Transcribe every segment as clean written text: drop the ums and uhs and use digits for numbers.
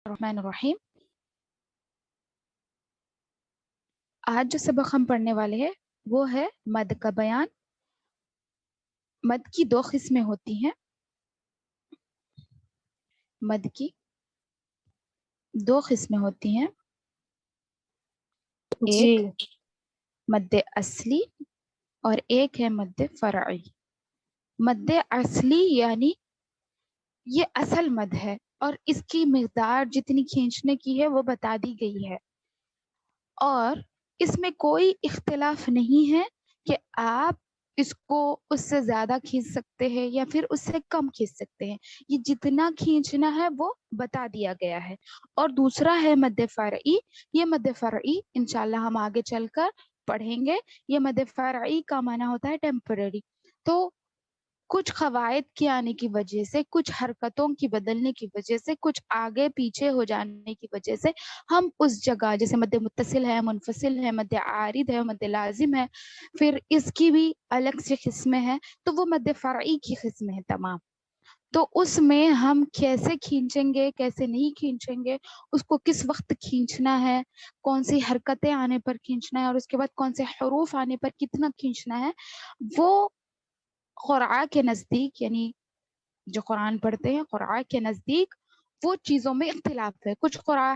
الرحمن الرحیم. آج جو سبق ہم پڑھنے والے ہیں وہ ہے مد کا بیان. مد کی دو قسمیں ہوتی ہیں. مد کی دو قسمیں ہوتی ہیں. جی ایک مد اصلی اور ایک ہے مد فرعی. مد اصلی یعنی یہ اصل مد ہے اور اس کی مقدار جتنی کھینچنے کی ہے وہ بتا دی گئی ہے اور اس میں کوئی اختلاف نہیں ہے کہ آپ اس کو اس سے زیادہ کھینچ سکتے ہیں یا پھر اس سے کم کھینچ سکتے ہیں. یہ جتنا کھینچنا ہے وہ بتا دیا گیا ہے. اور دوسرا ہے مد فرعی. یہ مد فرعی انشاءاللہ ہم آگے چل کر پڑھیں گے. یہ مد فرعی کا معنی ہوتا ہے ٹیمپرری. تو کچھ قواعد کے آنے کی وجہ سے، کچھ حرکتوں کی بدلنے کی وجہ سے، کچھ آگے پیچھے ہو جانے کی وجہ سے ہم اس جگہ جیسے مد متصل ہے، منفصل ہے، مد عارض ہے، مد لازم ہے، پھر اس کی بھی الگ سے قسمیں ہیں، تو وہ مد فرعی کی قسمیں ہیں تمام. تو اس میں ہم کیسے کھینچیں گے، کیسے نہیں کھینچیں گے، اس کو کس وقت کھینچنا ہے، کون سی حرکتیں آنے پر کھینچنا ہے اور اس کے بعد کون سے حروف آنے پر کتنا کھینچنا ہے، وہ قرآ کے نزدیک یعنی جو قرآن پڑھتے ہیں قرآ کے نزدیک وہ چیزوں میں اختلاف ہے. کچھ قرآ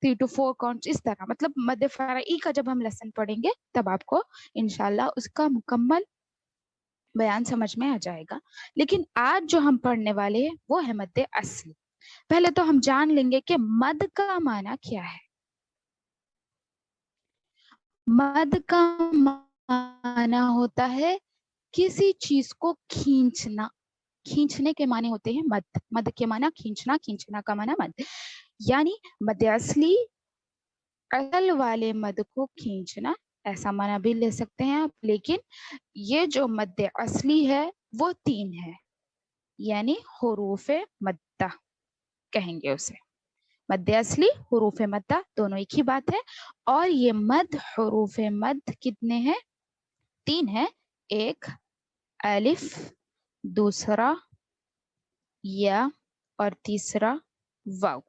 3 to 4 کاؤنٹس اس طرح. مطلب مد فرعی کا جب ہم لیسن پڑھیں گے تب آپ کو انشاءاللہ اس کا مکمل بیان سمجھ میں آ جائے گا. لیکن آج جو ہم پڑھنے والے ہیں وہ ہے مد اصلی. پہلے تو ہم جان لیں گے کہ مد کا معنی کیا ہے. مد کا معنی ہوتا ہے کسی چیز کو کھینچنا. کھینچنے کے معنی ہوتے ہیں مد. مد کے معنی کھینچنا، کھینچنا کا معنی مد. یعنی مد اصلی اصل والے مد کو کھینچنا، ایسا معنی بھی لے سکتے ہیں آپ. لیکن یہ جو مد اصلی ہے وہ 3 ہے، یعنی حروف مدہ کہیں گے اسے. مد اصلی، حروف مدہ دونوں ایک ہی بات ہے. اور یہ مد، حروف مد کتنے ہیں؟ 3 ہیں. ایک الف، دوسرا یا اور تیسرا واو.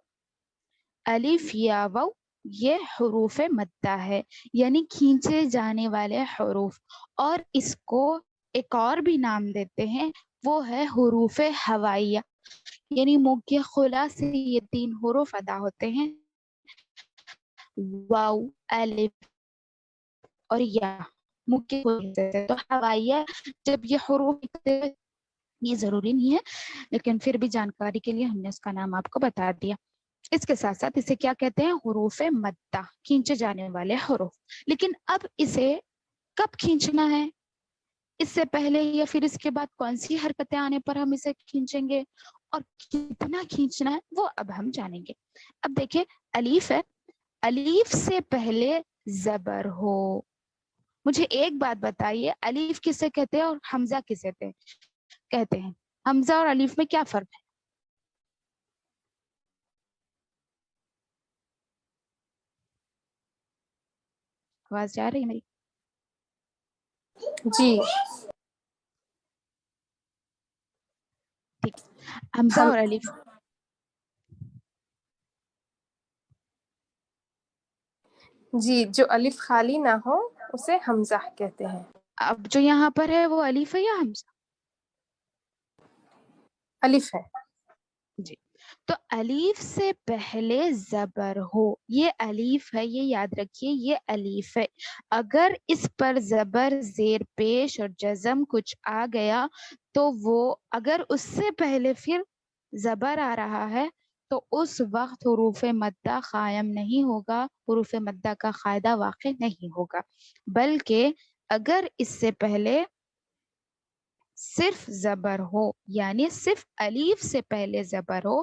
الف یا واو یہ حروف مدہ ہے، یعنی کھینچے جانے والے حروف. اور اس کو ایک اور بھی نام دیتے ہیں، وہ ہے حروف ہوائیہ. یعنی منہ کے خلا سے یہ 3 حروف ادا ہوتے ہیں، واو، الف اور یا. منہ کے خلا سے تو ہوائیہ جب یہ حروف، یہ ضروری نہیں ہے لیکن پھر بھی جانکاری کے لیے ہم نے اس کا نام آپ کو بتا دیا. اس کے ساتھ ساتھ اسے کیا کہتے ہیں؟ حروف مدہ، کھینچے جانے والے حروف. لیکن اب اسے کب کھینچنا ہے، اس سے پہلے یا پھر اس کے بعد کون سی حرکتیں آنے پر ہم اسے کھینچیں گے اور کتنا کھینچنا ہے وہ اب ہم جانیں گے. اب دیکھیں الف ہے، الف سے پہلے زبر ہو. مجھے ایک بات بتائیے، الف کسے کہتے ہیں اور حمزہ کسے کہتے ہیں؟ حمزہ اور الف میں کیا فرق ہے؟ آواز جا رہی ہے میری؟ جی ٹھیک. حمزہ ہم اور الف جی جو الف خالی نہ ہو اسے حمزہ کہتے ہیں. اب جو یہاں پر ہے وہ الف ہے یا حمزہ؟ الف ہے. جی. تو الف سے پہلے زبر ہو، یہ الف ہے، یہ یاد رکھیے یہ الف ہے. اگر اس پر زبر، زیر پیش اور جزم کچھ آ گیا تو وہ، اگر اس سے پہلے پھر زبر آ رہا ہے تو اس وقت حروف مدہ قائم نہیں ہوگا، حروف مدہ کا قاعدہ واقع نہیں ہوگا. بلکہ اگر اس سے پہلے صرف زبر ہو، یعنی صرف الف سے پہلے زبر ہو،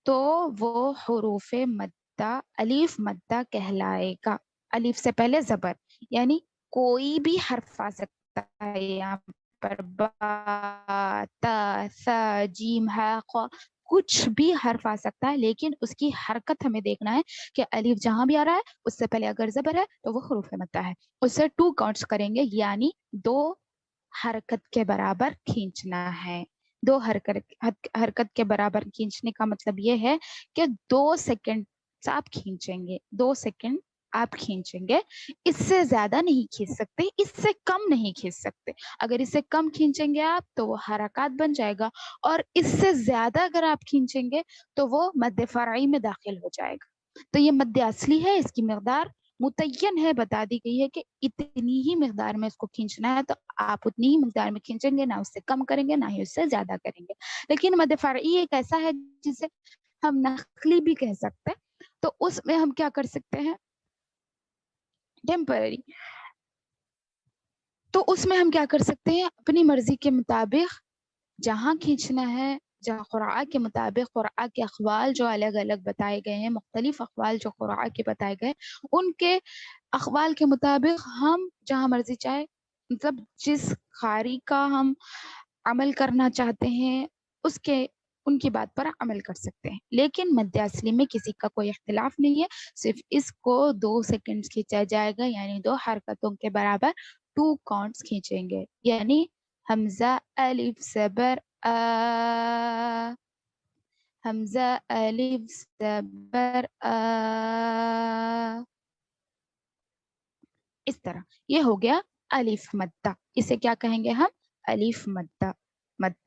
تو وہ حروف مدہ الف مدہ کہلائے گا. الف سے پہلے زبر یعنی کوئی بھی حرف آ سکتا ہے یہاں پر، با، تا، ثا، جیم، ہا، قا، کچھ بھی حرف آ سکتا ہے. لیکن اس کی حرکت ہمیں دیکھنا ہے کہ الف جہاں بھی آ رہا ہے اس سے پہلے اگر زبر ہے تو وہ حروف مدہ ہے. اس سے 2 کاؤنٹس کریں گے، یعنی 2 حرکت کے برابر کھینچنا ہے. दो हरकत के बराबर खींचने का मतलब ये है कि 2 सेकंड आप खींचेंगे, 2 सेकंड आप खींचेंगे, इससे ज्यादा नहीं खींच सकते, इससे कम नहीं खींच सकते। अगर इससे कम खींचेंगे आप तो वो हरकत बन जाएगा, और इससे ज्यादा अगर आप खींचेंगे तो वो मद्दे फरई में दाखिल हो जाएगा। तो ये मद्दे असली है, इसकी मकदार मुतय्यन है, बता दी गई है कि इतनी ही मकदार में इसको खींचना है, तो आप उतनी ही मकदार में खींचेंगे, ना उससे कम करेंगे ना ही उससे ज्यादा करेंगे। लेकिन मद्दे फरई एक ऐसा है जिसे हम नकली भी कह सकते हैं, तो उसमें हम क्या कर सकते हैं, टेम्पररी, तो उसमें हम क्या कर सकते हैं, अपनी मर्जी के मुताबिक जहाँ खींचना है, जहाँ क़ुरआन के मुताबिक क़ुरआन के अक़वाल जो अलग अलग बताए गए हैं, मुख्तलिफ अक़वाल जो क़ुरआन के बताए गए, उनके अक़वाल के मुताबिक हम जहाँ मर्जी चाहे, मतलब जिस क़ारी का हम अमल करना चाहते हैं उसके उनकी बात पर अमल कर सकते हैं। लेकिन मद्दे असली में किसी का कोई इख्तिलाफ नहीं है, सिर्फ इसको 2 सेकंड्स खींचा जाएगा, यानी 2 हरकतों के बराबर 2 काउंट्स खींचेंगे, यानी हमजा अलिफ ज़बर आ, हमजा अलिफ ज़बर आ, इस तरह। ये हो गया अलिफ मद्दा, इसे क्या कहेंगे हम, अलिफ मद्दा।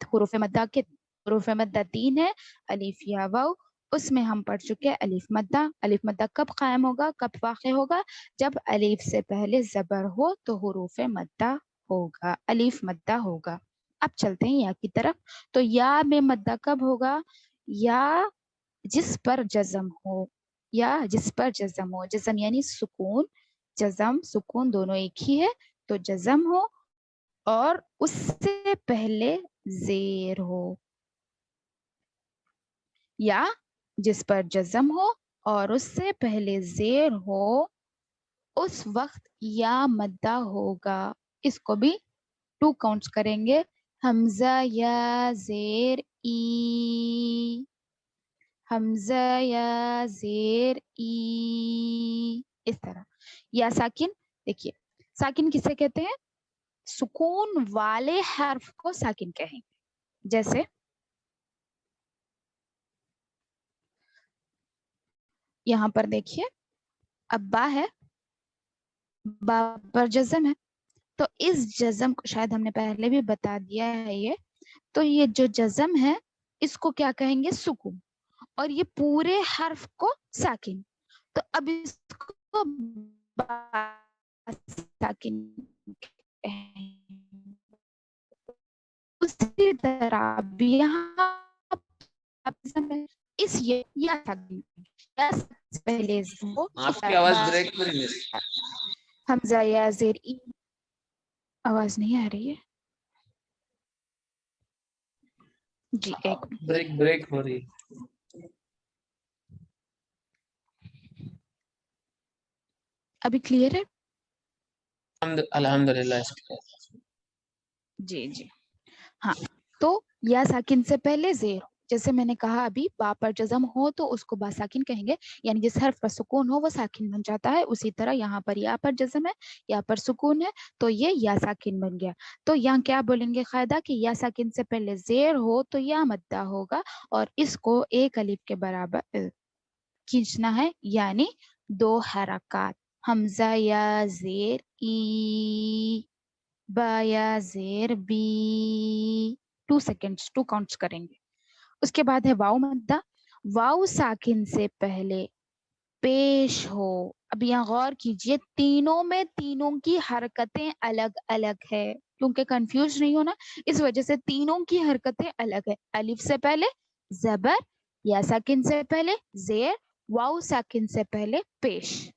हुरूफ मद्दा के हुरूफ मद्दा 3 है, अलिफ या वाव, उसमें हम पढ़ चुके हैं अलिफ मद्दा। अलिफ मद्दा कब कायम होगा, कब वाक़े होगा, जब अलिफ से पहले ज़बर हो तो हुरूफ मद्दा होगा, अलिफ मद्दा होगा। अब चलते हैं या की तरफ। तो या में मद्दा कब होगा, या जिस पर जज़म हो, या जिस पर जज़म हो, जज़म यानी सुकून, जज़म सुकून दोनों एक ही है, तो जज़म हो और उससे पहले ज़ेर हो, या जिस पर जज़म हो और उससे पहले ज़ेर हो, उस वक्त या मद्दा होगा। इसको भी 2 काउंट्स करेंगे, हमजा या ज़ेर ई, हमजा या ज़ेर ई, इस तरह। या साकिन, देखिए साकिन किसे कहते हैं, सुकून वाले हर्फ को साकिन कहेंगे। जैसे यहाँ पर देखिए, अब बा है, बा पर जज़म है, तो इस जज़म को शायद हमने पहले भी बता दिया है ये, तो ये जो जज़म है इसको क्या कहेंगे, सुकून, और ये पूरे हर्फ को साकिन। तो अब इसको साकिन उसी तरह भी यहाँ इस ये या साकिन पहले इसको आपकी आवाज ब्रेक हो रही है। हमजा या ज़ेर ई, आवाज नहीं आ रही है जी, एक ब्रेक हो रही है। अभी क्लियर है, अल्हम्दुलिल्लाह। जी जी हाँ। तो या साकिन से पहले ज़ेर, जैसे मैंने कहा अभी, बा पर जज़म हो तो उसको बा साकिन कहेंगे, यानी जिस हर्फ पर सुकून हो वो साकिन बन जाता है। उसी तरह यहाँ पर या पर जज़म है, या पर सुकून है, तो ये या साकिन बन गया। तो यहाँ क्या बोलेंगे कायदा कि या साकिन से पहले ज़ेर हो तो या मद्दा होगा, और इसको एक अलिफ के बराबर खींचना है, यानी 2 हरकत, हमजा या ज़ेर ई, बा या ज़ेर बी, 2 सेकंड्स 2 काउंट्स करेंगे। उसके बाद है वाव मद्दा, वाव साकिन से पहले पेश हो। अब यहाँ गौर कीजिए, तीनों में तीनों की हरकतें अलग अलग है, क्योंकि कंफ्यूज नहीं होना, इस वजह से तीनों की हरकतें अलग है। अलिफ से पहले ज़बर, या साकिन से पहले ज़ेर, वाव साकिन से पहले पेश।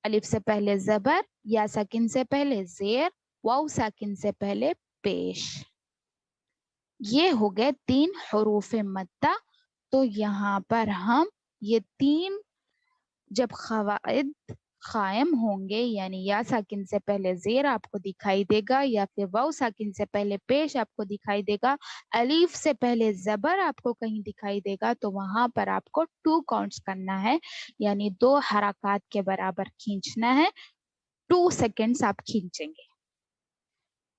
अलिफ से पहले ज़बर, या साकिन से पहले ज़ेर, वाव साकिन से पहले पेश। ये हो गए 3 हुरूफ मद्दा। तो यहाँ पर हम ये 3 जब क़वाइद कायम होंगे, यानी या साकिन से पहले ज़ेर आपको दिखाई देगा, या फिर वाव साकिन से पहले पेश आपको दिखाई देगा, अलीफ से पहले ज़बर आपको कहीं दिखाई देगा, तो वहां पर आपको 2 काउंट्स करना है, यानी 2 हरकत के बराबर खींचना है, 2 सेकंड्स आप खींचेंगे।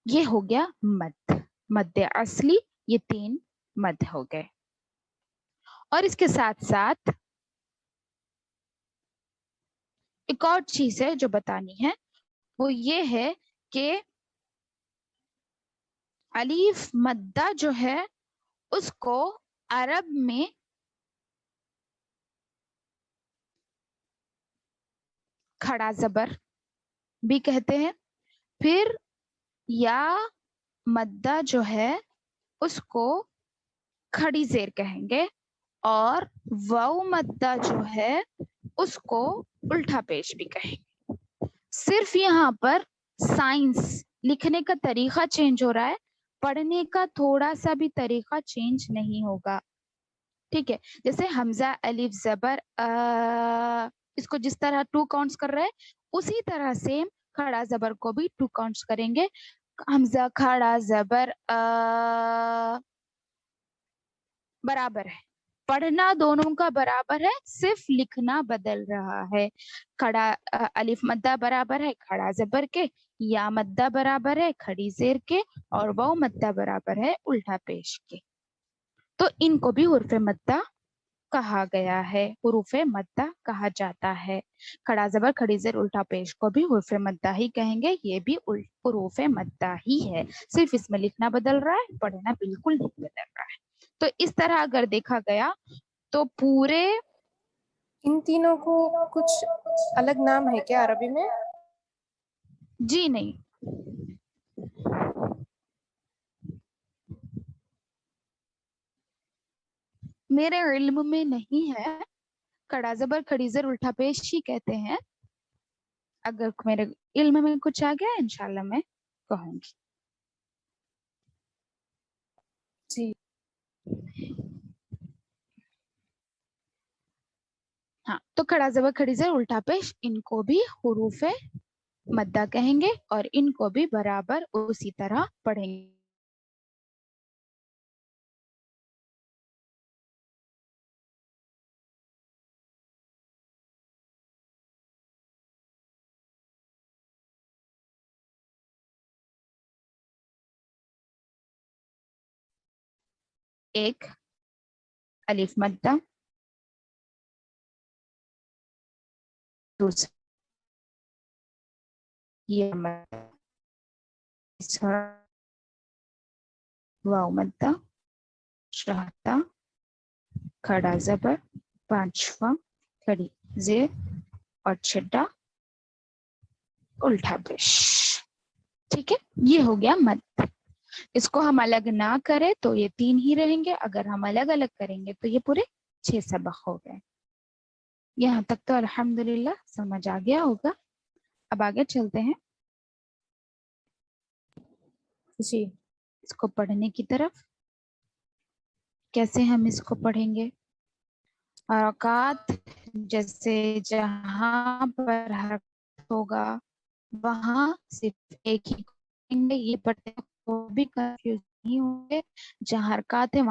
ये हो गया मद, मद्दे असली, ये 3 मद हो गए। और इसके साथ साथ एक और चीज है जो बतानी है, वो ये है कि अलीफ मद्दा जो है उसको अरब में खड़ा जबर भी कहते हैं, फिर या मद्दा जो है उसको खड़ी जेर कहेंगे, और वाउ मद्दा जो है उसको उल्टा पेश भी कहेंगे। सिर्फ यहाँ पर साइंस लिखने का तरीका चेंज हो रहा है, पढ़ने का थोड़ा सा भी तरीका चेंज नहीं होगा, ठीक है। जैसे हमजा अलिफ जबर इसको जिस तरह 2 काउंट्स कर रहे हैं, उसी तरह से खड़ा जबर को भी 2 काउंट्स करेंगे। हमजा खड़ा जबर बराबर है, पढ़ना दोनों का बराबर है, सिर्फ लिखना बदल रहा है। खड़ा अलिफ मद्दा बराबर है खड़ा जबर के, या मद्दा बराबर है खड़ी जेर के, और वाउ मद्दा बराबर है उल्टा पेश के। तो इनको भी हुर्फ मद्दा कहा गया है, हुरूफ मद्दा कहा जाता है। खड़ा जबर खड़ी जेर उल्टा पेश को भी हुरूफ मद्दा ही कहेंगे, ये भी हुरूफ मद्दा ही है, सिर्फ इसमें लिखना बदल रहा है, पढ़ना बिल्कुल नहीं बदल रहा है। तो इस तरह अगर देखा गया तो पूरे इन तीनों को कुछ अलग नाम है क्या अरबी में? जी नहीं, मेरे इल्म में नहीं है, खड़ा जबर खड़ी जेर उल्टा पेश ही कहते हैं। अगर मेरे इल्म में कुछ आ गया इंशाल्लाह मैं कहूंगी। जी हाँ, तो खड़ा जबर खड़ी जेर उल्टा पेश इनको भी हुरूफ मद्दा कहेंगे, और इनको भी बराबर उसी तरह पढ़ेंगे। एक अलिफ मद्दा, दूसरा ये मद्दा, तीसरा वाव मद्दा, चौथा खड़ा जबर, पांचवा खड़ी जेर, और छठा उल्टा पेश। ठीक है, ये हो गया मद। इसको हम अलग ना करें तो ये 3 ही रहेंगे, अगर हम अलग अलग करेंगे तो ये पूरे 6 सबक हो गए। यहाँ तक तो अल्हम्दुलिल्लाह समझ आ गया होगा। अब आगे चलते हैं जी इसको पढ़ने की तरफ। कैसे हम इसको पढ़ेंगे? हरकत जैसे जहां पर हरकत होगा वहां सिर्फ एक ही पढ़ेंगे, ये पढ़ते को भी कंफ्यूज नहीं होंगे। जहाँ हरकत है